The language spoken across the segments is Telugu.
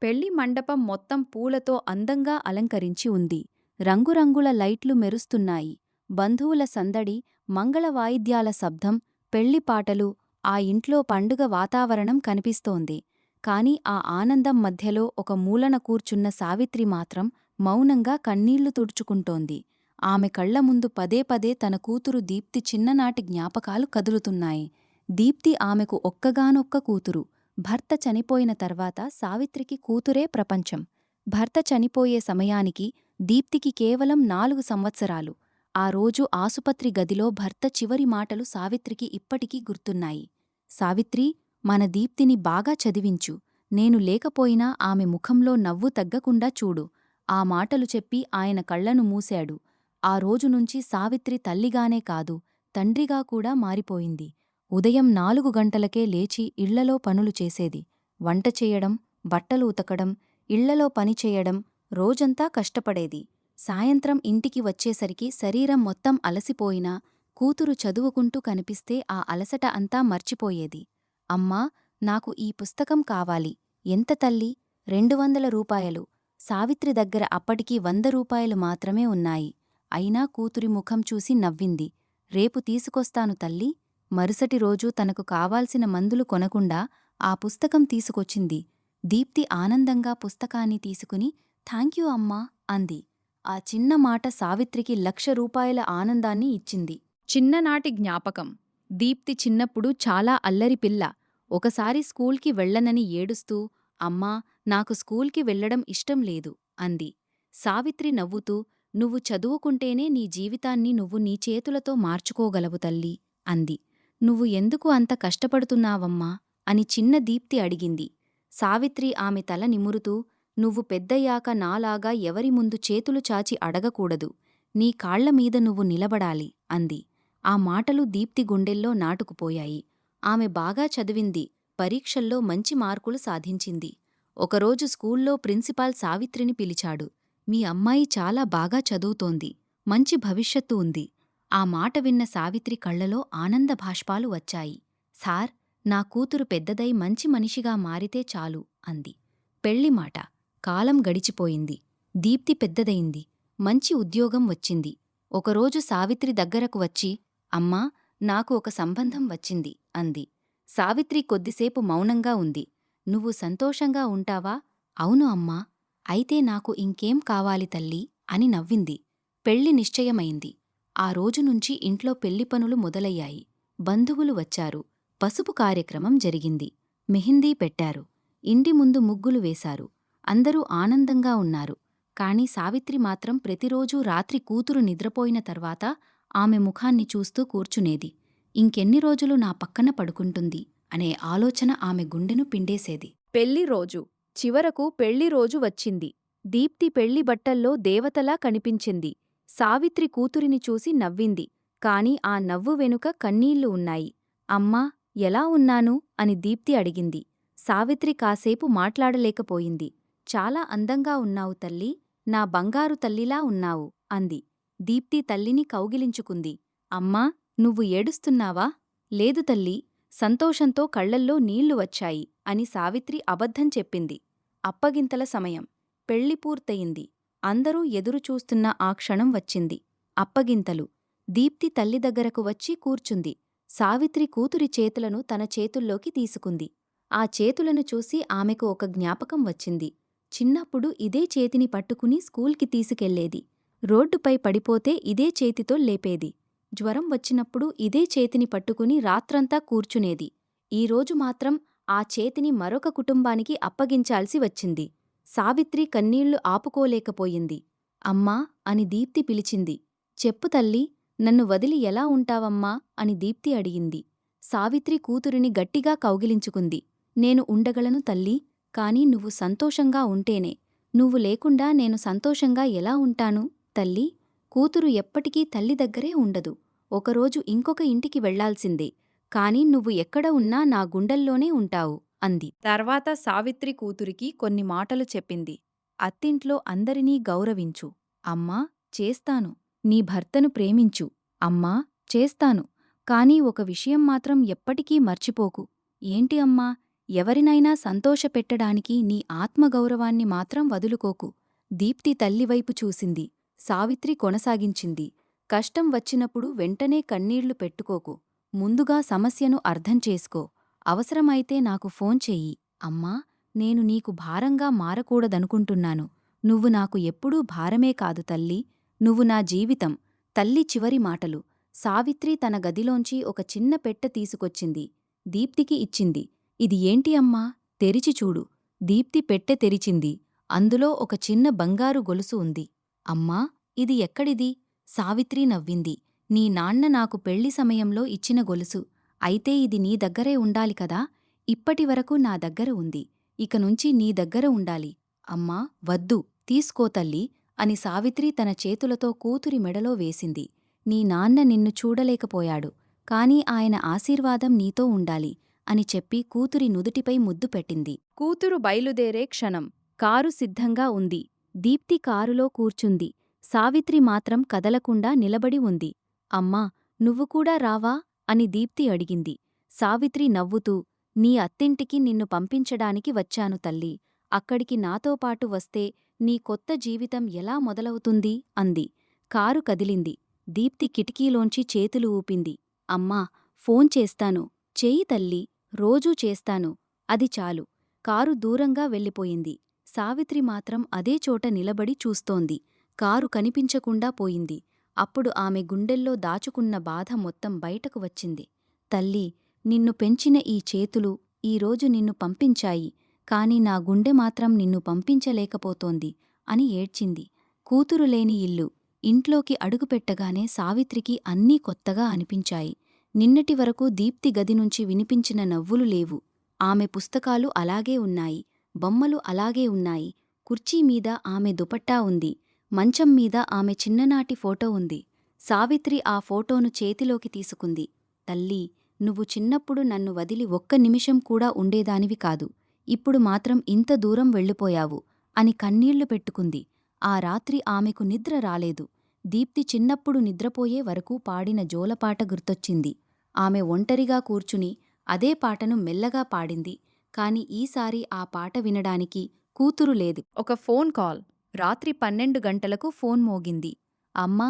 పెళ్లి మండపం మొత్తం పూలతో అందంగా అలంకరించి ఉంది. రంగురంగుల లైట్లు మెరుస్తున్నాయి. బంధువుల సందడి, మంగళ వాయిద్యాల శబ్దం, పెళ్లి పాటలు, ఆ ఇంట్లో పండుగ వాతావరణం కనిపిస్తోంది. కాని ఆ ఆనందం మధ్యలో ఒక మూలన కూర్చున్న సావిత్రి మాత్రం మౌనంగా కన్నీళ్లు తుడుచుకుంటోంది. ఆమె కళ్ల ముందు పదే పదే తన కూతురు దీప్తి చిన్ననాటి జ్ఞాపకాలు కదులుతున్నాయి. దీప్తి ఆమెకు ఒక్కగానొక్క కూతురు. భర్త చనిపోయిన తర్వాత సావిత్రికి కూతురే ప్రపంచం. భర్త చనిపోయే సమయానికి దీప్తికి కేవలం 4 సంవత్సరాలు. ఆ రోజు ఆసుపత్రి గదిలో భర్త చివరి మాటలు సావిత్రికి ఇప్పటికీ గుర్తున్నాయి. సావిత్రీ, మన దీప్తిని బాగా చదివించు. నేను లేకపోయినా ఆమె ముఖంలో నవ్వు తగ్గకుండా చూడు. ఆ మాటలు చెప్పి ఆయన కళ్లను మూశాడు. ఆ రోజునుంచి సావిత్రి తల్లిగానే కాదు, తండ్రిగా కూడా మారిపోయింది. ఉదయం 4 గంటలకే లేచి ఇళ్లలో పనులు చేసేది. వంట చేయడం, బట్టలు ఉతకడం, ఇళ్లలో పనిచేయడం, రోజంతా కష్టపడేది. సాయంత్రం ఇంటికి వచ్చేసరికి శరీరం మొత్తం అలసిపోయినా కూతురు చదువుకుంటూ కనిపిస్తే ఆ అలసట అంతా మర్చిపోయేది. అమ్మా, నాకు ఈ పుస్తకం కావాలి. ఎంత తల్లీ? 200 రూపాయలు. సావిత్రి దగ్గర అప్పటికి 100 రూపాయలు మాత్రమే ఉన్నాయి. అయినా కూతురి ముఖం చూసి నవ్వింది. రేపు తీసుకొస్తాను తల్లీ. మరుసటి రోజు తనకు కావాల్సిన మందులు కొనకుండా ఆ పుస్తకం తీసుకొచ్చింది. దీప్తి ఆనందంగా పుస్తకాన్ని తీసుకుని థాంక్యూ అమ్మా అంది. ఆ చిన్న మాట సావిత్రికి 1,00,000 రూపాయల ఆనందాన్ని ఇచ్చింది. చిన్ననాటి జ్ఞాపకం. దీప్తి చిన్నప్పుడు చాలా అల్లరి పిల్ల. ఒకసారి స్కూల్కి వెళ్ళనని ఏడుస్తూ, అమ్మా, నాకు స్కూల్కి వెళ్లడం ఇష్టం లేదు అంది. సావిత్రి నవ్వుతూ, నువ్వు చదువుకుంటేనే నీ జీవితాన్ని నువ్వు నీ చేతులతో మార్చుకోగలవు తల్లీ అంది. నువ్వు ఎందుకు అంత కష్టపడుతున్నావమ్మా అని చిన్న దీప్తి అడిగింది. సావిత్రి ఆమె తల నిమురుతూ, నువ్వు పెద్దయ్యాక నాలాగా ఎవరి ముందు చేతులు చాచి అడగకూడదు. నీ కాళ్లమీద నువ్వు నిలబడాలి అంది. ఆ మాటలు దీప్తి గుండెల్లో నాటుకుపోయాయి. ఆమె బాగా చదివింది. పరీక్షల్లో మంచి మార్కులు సాధించింది. ఒకరోజు స్కూల్లో ప్రిన్సిపాల్ సావిత్రిని పిలిచాడు. మీ అమ్మాయి చాలా బాగా చదువుతోంది. మంచి భవిష్యత్తు ఉంది. ఆ మాట విన్న సావిత్రి కళ్లలో ఆనంద భాష్పాలు వచ్చాయి. సార్, నా కూతురు పెద్దదై మంచి మనిషిగా మారితే చాలు అంది. పెళ్లి మాట. కాలం గడిచిపోయింది. దీప్తి పెద్దదయింది. మంచి ఉద్యోగం వచ్చింది. ఒకరోజు సావిత్రి దగ్గరకు వచ్చి, అమ్మా, నాకు ఒక సంబంధం వచ్చింది అంది. సావిత్రి కొద్దిసేపు మౌనంగా ఉంది. నువ్వు సంతోషంగా ఉంటావా? అవును అమ్మా. అయితే నాకు ఇంకేం కావాలి తల్లీ అని నవ్వింది. పెళ్లి నిశ్చయమైంది. ఆ రోజునుంచి ఇంట్లో పెళ్లి పనులు మొదలయ్యాయి. బంధువులు వచ్చారు. పసుపు కార్యక్రమం జరిగింది. మెహిందీ పెట్టారు. ఇంటి ముందు ముగ్గులు వేశారు. అందరూ ఆనందంగా ఉన్నారు. కాని సావిత్రి మాత్రం ప్రతిరోజూ రాత్రి కూతురు నిద్రపోయిన తర్వాత ఆమె ముఖాన్ని చూస్తూ కూర్చునేది. ఇంకెన్ని రోజులు నా పక్కన పడుకుంటుంది అనే ఆలోచన ఆమె గుండెను పిండేసేది. పెళ్లిరోజు. చివరకు పెళ్లిరోజు వచ్చింది. దీప్తి పెళ్లి బట్టల్లో దేవతలా కనిపించింది. సావిత్రి కూతురిని చూసి నవ్వింది. కాని ఆ నవ్వు వెనుక కన్నీళ్లు ఉన్నాయి. అమ్మా, ఎలా ఉన్నాను అని దీప్తి అడిగింది. సావిత్రి కాసేపు మాట్లాడలేకపోయింది. చాలా అందంగా ఉన్నావు తల్లీ. నా బంగారు తల్లిలా ఉన్నావు అంది. దీప్తి తల్లిని కౌగిలించుకుంది. అమ్మా, నువ్వు ఏడుస్తున్నావా? లేదు తల్లీ, సంతోషంతో కళ్లల్లో నీళ్లు వచ్చాయి అని సావిత్రి అబద్ధం చెప్పింది. అప్పగింతల సమయం. పెళ్లి పూర్తయింది. అందరూ ఎదురుచూస్తున్న ఆ క్షణం వచ్చింది. అప్పగింతలు. దీప్తి తల్లి దగ్గరకు వచ్చి కూర్చుంది. సావిత్రి కూతురి చేతులను తన చేతుల్లోకి తీసుకుంది. ఆ చేతులను చూసి ఆమెకు ఒక జ్ఞాపకం వచ్చింది. చిన్నప్పుడు ఇదే చేతిని పట్టుకుని స్కూల్కి తీసుకెళ్లేది. రోడ్డుపై పడిపోతే ఇదే చేతితో లేపేది. జ్వరం వచ్చినప్పుడు ఇదే చేతిని పట్టుకుని రాత్రంతా కూర్చునేది. ఈరోజు మాత్రం ఆ చేతిని మరొక కుటుంబానికి అప్పగించాల్సి వచ్చింది. సావిత్రి కన్నీళ్లు ఆపుకోలేకపోయింది. అమ్మా అని దీప్తి పిలిచింది. చెప్పు తల్లీ, నన్ను వదిలి ఎలా ఉంటావమ్మా అని దీప్తి అడిగింది. సావిత్రి కూతురిని గట్టిగా కౌగిలించుకుంది. నేను ఉండగలను తల్లీ, కాని నువ్వు సంతోషంగా ఉంటేనే. నువ్వు లేకుండా నేను సంతోషంగా ఎలా ఉంటాను తల్లీ? కూతురు ఎప్పటికీ తల్లి దగ్గరే ఉండదు. ఒకరోజు ఇంకొక ఇంటికి వెళ్లాల్సిందే. కాని నువ్వు ఎక్కడ ఉన్నా నా గుండెల్లోనే ఉంటావు అంది. తర్వాత సావిత్రి కూతురికి కొన్ని మాటలు చెప్పింది. అత్తింట్లో అందరినీ గౌరవించు. అమ్మా, చేస్తాను. నీ భర్తను ప్రేమించు. అమ్మా, చేస్తాను. కాని ఒక విషయం మాత్రం ఎప్పటికీ మర్చిపోకు. ఏంటి అమ్మా? ఎవరినైనా సంతోషపెట్టడానికి నీ ఆత్మగౌరవాన్ని మాత్రం వదులుకోకు. దీప్తి తల్లివైపు చూసింది. సావిత్రి కొనసాగించింది. కష్టం వచ్చినప్పుడు వెంటనే కన్నీళ్లు పెట్టుకోకు. ముందుగా సమస్యను అర్థం చేసుకో. అవసరమైతే నాకు ఫోన్ చెయ్యి. అమ్మా, నేను నీకు భారంగా మారకూడదనుకుంటున్నాను. నువ్వు నాకు ఎప్పుడూ భారమే కాదు తల్లీ. నువ్వు నా జీవితం. తల్లి చివరి మాటలు. సావిత్రి తన గదిలోంచి ఒక చిన్న పెట్టె తీసుకొచ్చింది. దీప్తికి ఇచ్చింది. ఇది ఏంటి అమ్మా? తెరిచి చూడు. దీప్తి పెట్టె తెరిచింది. అందులో ఒక చిన్న బంగారు గొలుసు ఉంది. అమ్మా, ఇది ఎక్కడిది? సావిత్రి నవ్వింది. నీ నాన్న నాకు పెళ్లి సమయంలో ఇచ్చిన గొలుసు. అయితే ఇది నీ దగ్గరే ఉండాలి కదా? ఇప్పటివరకు నా దగ్గర ఉంది. ఇకనుంచి నీ దగ్గర ఉండాలి. అమ్మా, వద్దు, తీసుకో తల్లీ అని సావిత్రి తన చేతులతో కూతురి మెడలో వేసింది. నీ నాన్న నిన్ను చూడలేకపోయాడు. కాని ఆయన ఆశీర్వాదం నీతో ఉండాలి అని చెప్పి కూతురి నుదుటిపై ముద్దు పెట్టింది. కూతురు బయలుదేరే క్షణం. కారు సిద్ధంగా ఉంది. దీప్తి కారులో కూర్చుంది. సావిత్రి మాత్రం కదలకుండా నిలబడి ఉంది. అమ్మా, నువ్వు కూడా రావా అని దీప్తి అడిగింది. సావిత్రి నవ్వుతూ, నీ అత్తింటికి నిన్ను పంపించడానికి వచ్చాను తల్లీ. అక్కడికి నాతోపాటు వస్తే నీ కొత్త జీవితం ఎలా మొదలవుతుంది అంది. కారు కదిలింది. దీప్తి కిటికీలోంచి చేతులు ఊపింది. అమ్మా, ఫోన్ చేస్తాను. చెయ్యి తల్లీ, రోజూ చేస్తాను. అది చాలు. కారు దూరంగా వెళ్ళిపోయింది. సావిత్రి మాత్రం అదే చోట నిలబడి చూస్తోంది. కారు కనిపించకుండా పోయింది. అప్పుడు ఆమె గుండెల్లో దాచుకున్న బాధ మొత్తం బయటకు వచ్చింది. తల్లీ, నిన్ను పెంచిన ఈ చేతులు ఈరోజు నిన్ను పంపించాయి. కాని నా గుండె మాత్రం నిన్ను పంపించలేకపోతోంది అని ఏడ్చింది. కూతురు లేని ఇల్లు. ఇంట్లోకి అడుగుపెట్టగానే సావిత్రికి అన్నీ కొత్తగా అనిపించాయి. నిన్నటి వరకు దీప్తి గదినుంచి వినిపించిన నవ్వులు లేవు. ఆమె పుస్తకాలు అలాగే ఉన్నాయి. బొమ్మలు అలాగే ఉన్నాయి. కుర్చీమీద ఆమె దుపట్టా ఉంది. మంచం మీద ఆమె చిన్ననాటి ఫోటో ఉంది. సావిత్రి ఆ ఫోటోను చేతిలోకి తీసుకుంది. తల్లీ, నువ్వు చిన్నప్పుడు నన్ను వదిలి ఒక్క నిమిషం కూడా ఉండేదానివి కాదు. ఇప్పుడు మాత్రం ఇంత దూరం వెళ్ళిపోయావు అని కన్నీళ్లు పెట్టుకుంది. ఆ రాత్రి ఆమెకు నిద్ర రాలేదు. దీప్తి చిన్నప్పుడు నిద్రపోయే వరకు పాడిన జోలపాట గుర్తొచ్చింది. ఆమె ఒంటరిగా కూర్చుని అదే పాటను మెల్లగా పాడింది. కాని ఈసారి ఆ పాట వినడానికి కూతురు లేదు. ఒక ఫోన్ కాల్. రాత్రి 12 గంటలకు ఫోన్ మోగింది. అమ్మా,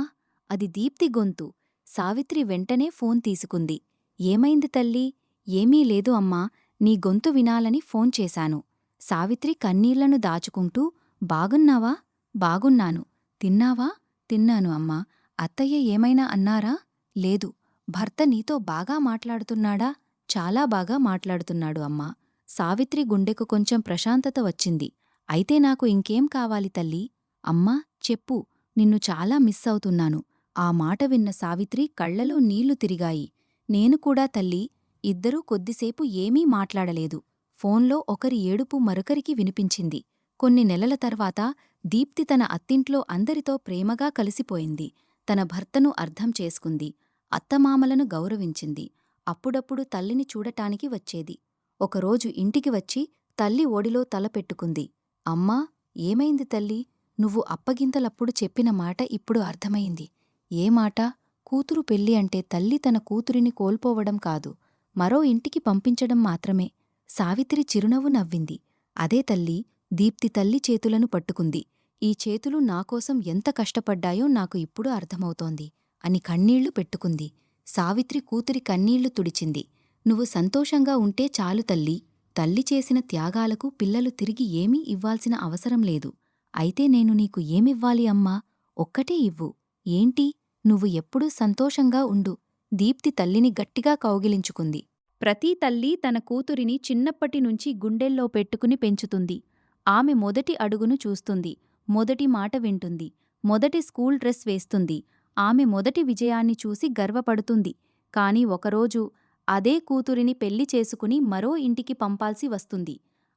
అది దీప్తి గొంతు. సావిత్రి వెంటనే ఫోన్ తీసుకుంది. ఏమైంది తల్లీ? ఏమీ లేదు అమ్మా, నీ గొంతు వినాలని ఫోన్ చేశాను. సావిత్రి కన్నీళ్లను దాచుకుంటూ, బాగున్నావా? బాగున్నాను. తిన్నావా? తిన్నాను అమ్మా. అత్తయ్య ఏమైనా అన్నారా? లేదు. భర్త నీతో బాగా మాట్లాడుతున్నాడా? చాలా బాగా మాట్లాడుతున్నాడు అమ్మా. సావిత్రి గుండెకు కొంచెం ప్రశాంతత వచ్చింది. అయితే నాకు ఇంకేం కావాలి తల్లీ? అమ్మా, చెప్పు. నిన్ను చాలా మిస్ అవుతున్నాను. ఆ మాట విన్న సావిత్రి కళ్లలో నీళ్లు తిరిగాయి. నేను కూడా తల్లీ. ఇద్దరూ కొద్దిసేపు ఏమీ మాట్లాడలేదు. ఫోన్లో ఒకరి ఏడుపు మరొకరికి వినిపించింది. కొన్ని నెలల తర్వాత దీప్తి తన అత్తింట్లో అందరితో ప్రేమగా కలిసిపోయింది. తన భర్తను అర్థం చేసుకుంది. అత్తమామలను గౌరవించింది. అప్పుడప్పుడు తల్లిని చూడటానికి వచ్చేది. ఒకరోజు ఇంటికి వచ్చి తల్లి ఒడిలో తల పెట్టుకుంది. అమ్మా, ఏమైంది తల్లీ? నువ్వు అప్పగింతలప్పుడు చెప్పిన మాట ఇప్పుడు అర్థమైంది. ఏ మాట? కూతురు పెళ్ళి అంటే తల్లి తన కూతురిని కోల్పోవడం కాదు, మరో ఇంటికి పంపించడం మాత్రమే. సావిత్రి చిరునవ్వు నవ్వింది. అదే తల్లీ. దీప్తి తల్లి చేతులను పట్టుకుంది. ఈ చేతులు నాకోసం ఎంత కష్టపడ్డాయో నాకు ఇప్పుడు అర్థమవుతోంది అని కన్నీళ్లు పెట్టుకుంది. సావిత్రి కూతురి కన్నీళ్లు తుడిచింది. నువ్వు సంతోషంగా ఉంటే చాలు తల్లీ. తల్లి చేసిన త్యాగాలకు పిల్లలు తిరిగి ఏమీ ఇవ్వాల్సిన అవసరం లేదు. అయితే నేను నీకు ఏమివ్వాలి అమ్మా? ఒక్కటే ఇవ్వు. ఏంటి? నువ్వు ఎప్పుడూ సంతోషంగా ఉండు. దీప్తి తల్లిని గట్టిగా కౌగిలించుకుంది. ప్రతి తల్లి తన కూతురిని చిన్నప్పటినుంచి గుండెల్లో పెట్టుకుని పెంచుతుంది. ఆమె మొదటి అడుగును చూస్తుంది. మొదటి మాట వింటుంది. మొదటి స్కూల్ డ్రెస్ వేస్తుంది. ఆమె మొదటి విజయాన్ని చూసి గర్వపడుతుంది. కాని ఒకరోజు అదే కూతురిని పెళ్లి చేసుకుని మరో ఇంటికి పంపాల్సి వస్తుంది.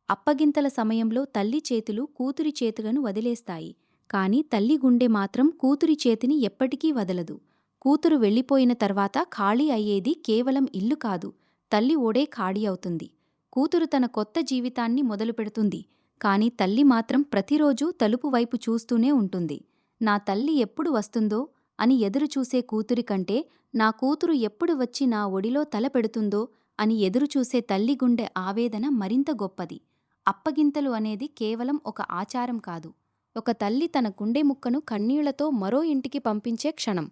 అప్పగింతల సమయంలో తల్లి చేతులు కూతురి చేతులను వదిలేస్తాయి. కాని తల్లి గుండె మాత్రం కూతురి చేతిని ఎప్పటికీ వదలదు. కూతురు వెళ్ళిపోయిన తర్వాత ఖాళీ అయ్యేది కేవలం ఇల్లు కాదు, తల్లి ఓడే ఖాళీ అవుతుంది. కూతురు తన కొత్త జీవితాన్ని మొదలుపెడుతుంది. కాని తల్లి మాత్రం ప్రతిరోజూ తలుపు వైపు చూస్తూనే ఉంటుంది. నా తల్లి ఎప్పుడు వస్తుందో అని ఎదురుచూసే కూతురి కంటే నా కూతురు ఎప్పుడు వచ్చి నా ఒడిలో తల పెడుతుందో అని ఎదురుచూసే తల్లి గుండె ఆవేదన మరింత గొప్పది. అప్పగింతలు అనేది కేవలం ఒక ఆచారం కాదు, ఒక తల్లి తన గుండె ముక్కను కన్నీళ్లతో మరో ఇంటికి పంపించే క్షణం.